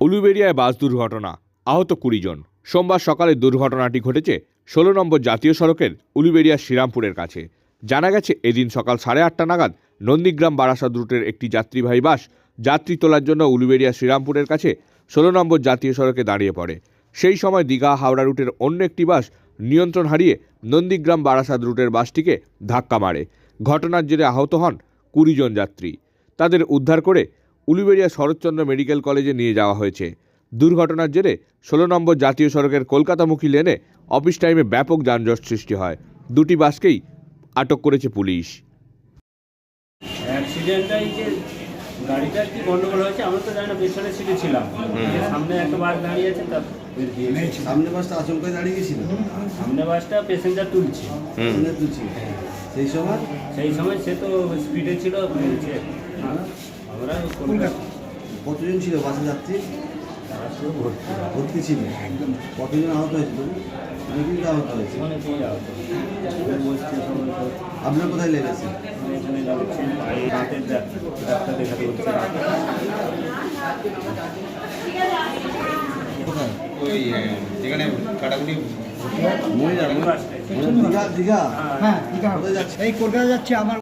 উলুবেড়িয়ায় বাস দুর্ঘটনা, আহত 20 জন। সোমবার সকালে দুর্ঘটনাটি ঘটেছে 16 নম্বর জাতীয় সড়কের উলুবেড়িয়া শ্রীরামপুরের কাছে। জানা গেছে, এদিন সকাল 8:30 নাগাদ নন্দীগ্রাম বারাসাত রুটের একটি যাত্রীবাহী বাস যাত্রী তোলার জন্য উলুবেড়িয়া শ্রীরামপুরের কাছে 16 নম্বর জাতীয় সড়কে দাঁড়িয়ে পড়ে। সেই সময় দীঘা হাওড়া রুটের অন্য একটি বাস নিয়ন্ত্রণ হারিয়ে নন্দীগ্রাম বারাসাত রুটের বাসটিকে ধাক্কা মারে। ঘটনার জেরে আহত হন 20 জন যাত্রী। তাদের উদ্ধার করে উলুবেড়িয়া শরৎচন্দ্র মেডিকেল কলেজে নিয়ে যাওয়া হয়েছে। দুর্ঘটনার জেরে 16 নম্বর জাতীয় সড়কের কলকাতামুখী লেনে অফিস টাইমে ব্যাপক যানজট সৃষ্টি হয়। দুটি বাসকেই আটক করেছে পুলিশ। অ্যাক্সিডেন্টটাই যে গাড়িটা কি গন্ডগোল হয়েছে আমরা তো জানি না, পেছনের সিটে ছিলাম, সামনে একটা বাস দাঁড়িয়ে আছে, তার সামনে বাসটা আচমকায় দাঁড়িয়ে গেছিল। সামনে বাসটা প্যাসেঞ্জার তুলছে, সেই সময় সে তো স্পিডে ছিল, আমরা কতজন ছিল বাসে যাত্রী? ভর্তি ছিল। কতজন আহত হয়েছিল? অনেকেই আহত হয়েছে। অনেকেই আহত। আপনার কোথায় লেগেছে? এখানে দাঁতের ডাক্তার দেখাতে হচ্ছে। ওই যেখানে কাটাকুটি দীঘা। হ্যাঁ, কোথায় যাচ্ছে? এই কলকাতা যাচ্ছে আমার।